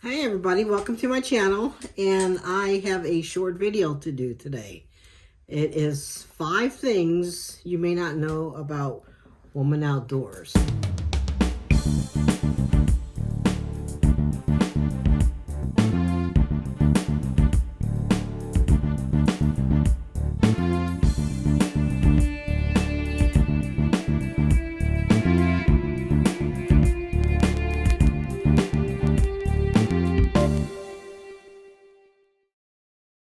Hi everybody, welcome to my channel, and I have a short video to do today. It is 5 things you may not know about women outdoors.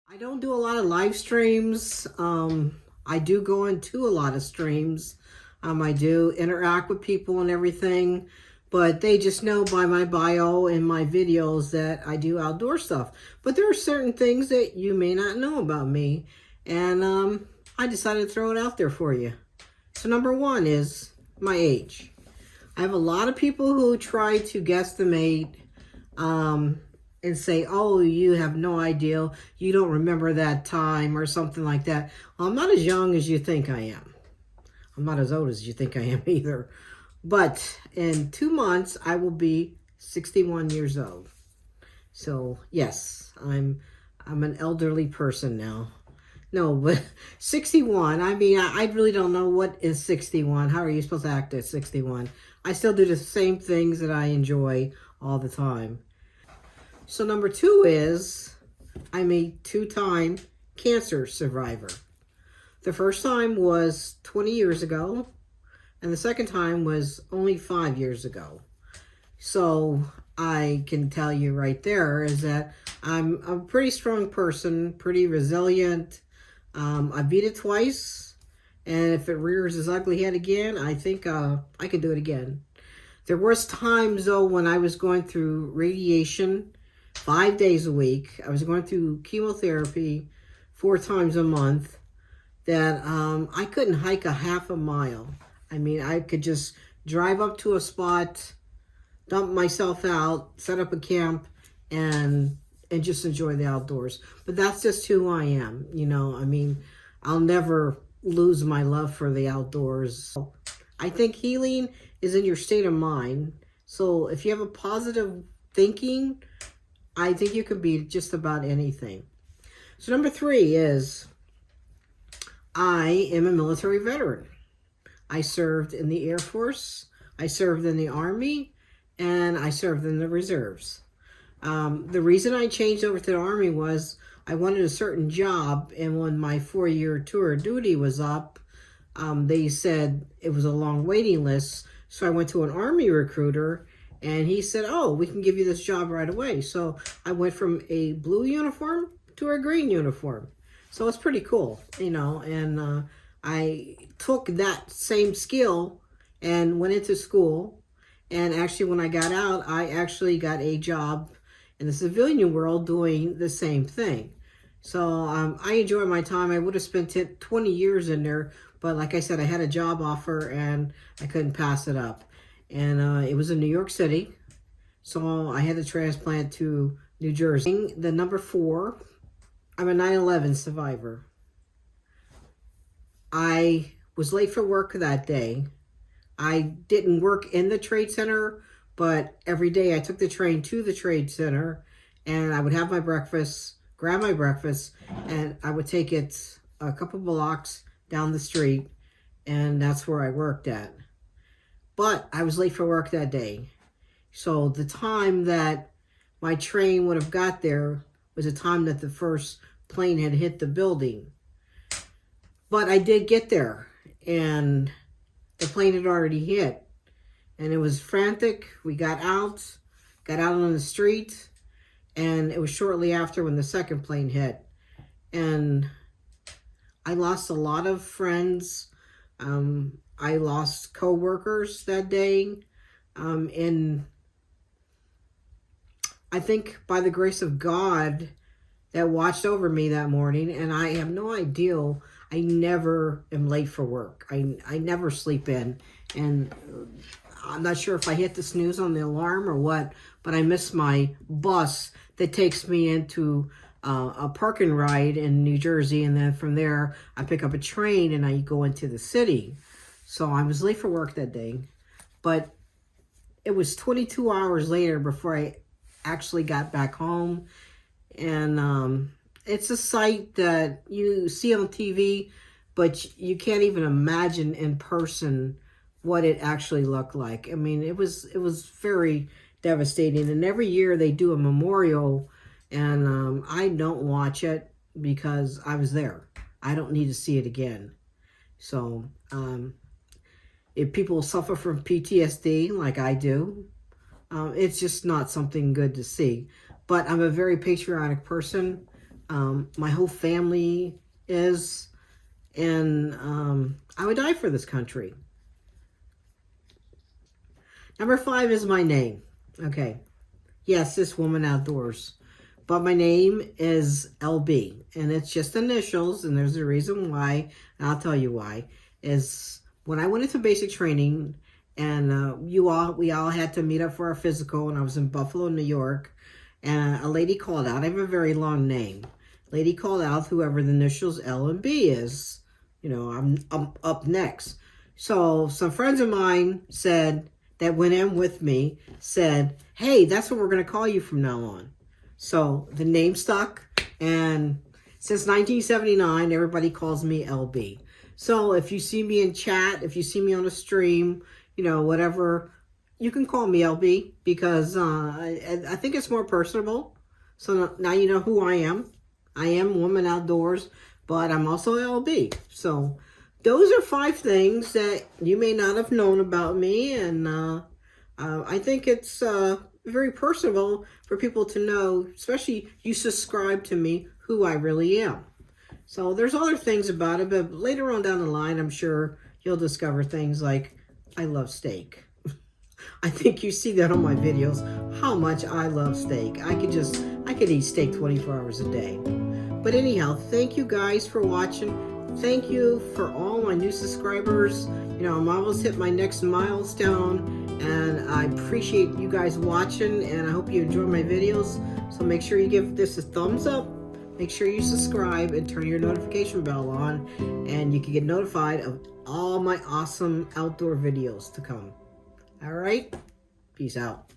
I don't do a lot of live streams. I do go into a lot of streams. I do interact with people and everything, but they just know by my bio and my videos that I do outdoor stuff. But there are certain things that you may not know about me, and I decided to throw it out there for you. So number 1 is my age. I have a lot of people who try to guesstimate and say, oh, you have no idea, you don't remember that time or something like that. Well, I'm not as young as you think I am. I'm not as old as you think I am either. But in 2 months, I will be 61 years old. So yes, I'm an elderly person now. No, but 61, I mean, I really don't know what is 61. How are you supposed to act at 61? I still do the same things that I enjoy all the time. So number 2 is I'm a 2-time cancer survivor. The first time was 20 years ago, and the second time was only 5 years ago. So I can tell you right there is that I'm a pretty strong person, pretty resilient. I beat it twice, and if it rears its ugly head again, I think I could do it again. There was times, though, when I was going through radiation 5 days a week. I was going through chemotherapy 4 times a month, that I couldn't hike a half a mile. I mean, I could just drive up to a spot, dump myself out, set up a camp, and just enjoy the outdoors. But that's just who I am, you know. I mean, I'll never lose my love for the outdoors. I think healing is in your state of mind. So if you have a positive thinking, I think you can be just about anything. So number 3 is I am a military veteran. I served in the Air Force, I served in the Army, and I served in the reserves. The reason I changed over to the Army was I wanted a certain job, and when my 4-year tour of duty was up, they said it was a long waiting list. So I went to an Army recruiter, and he said, oh, we can give you this job right away. So I went from a blue uniform to a green uniform. So it's pretty cool, you know, and I took that same skill and went into school. And actually, when I got out, I actually got a job in the civilian world doing the same thing. So I enjoyed my time. I would have spent 20 years in there, but like I said, I had a job offer and I couldn't pass it up. And it was in New York City, so I had to transplant to New Jersey. The number 4, I'm a 9/11 survivor. I was late for work that day. I didn't work in the Trade Center, but every day I took the train to the Trade Center, and I would have my breakfast, grab my breakfast, and I would take it a couple blocks down the street, and that's where I worked at. But I was late for work that day. So the time that my train would have got there was the time that the first plane had hit the building. But I did get there, and the plane had already hit. And it was frantic. We got out on the street, and it was shortly after when the second plane hit. And I lost a lot of friends. I lost co-workers that day, and I think by the grace of God that watched over me that morning, and I have no idea, I never am late for work. I never sleep in, and I'm not sure if I hit the snooze on the alarm or what, but I missed my bus that takes me into a parking ride in New Jersey, and then from there I pick up a train and I go into the city. So I was late for work that day, but it was 22 hours later before I actually got back home. And it's a sight that you see on TV, but you can't even imagine in person what it actually looked like. I mean, it was very devastating. And every year they do a memorial, and I don't watch it because I was there. I don't need to see it again. So if people suffer from PTSD like I do, it's just not something good to see. But I'm a very patriotic person. My whole family is, and I would die for this country. Number 5 is my name. Okay. Yes, this woman outdoors. But my name is LB, and it's just initials, and there's a reason why, and I'll tell you why. Is when I went into basic training, and we all had to meet up for our physical, and I was in Buffalo, New York, and a lady called out. I have a very long name. Lady called out whoever the initials L and B is. You know, I'm up next. So some friends of mine said, that went in with me, said, hey, that's what we're going to call you from now on. So the name stuck, and since 1979, everybody calls me LB. So if you see me in chat, if you see me on a stream, you know, whatever, you can call me LB, because I think it's more personable. So now you know who I am. I am Woman Outdoors, but I'm also LB. So those are 5 things that you may not have known about me, and I think it's very personable for people to know, especially you subscribe to me, who I really am. So there's other things about it, but later on down the line, I'm sure you'll discover things like I love steak. I think you see that on my videos, how much I love steak. I could eat steak 24 hours a day. But anyhow, thank you guys for watching. Thank you for all my new subscribers. You know, I'm almost hit my next milestone, and I appreciate you guys watching, and I hope you enjoy my videos. So make sure you give this a thumbs up. Make sure you subscribe and turn your notification bell on, and you can get notified of all my awesome outdoor videos to come. All right? Peace out.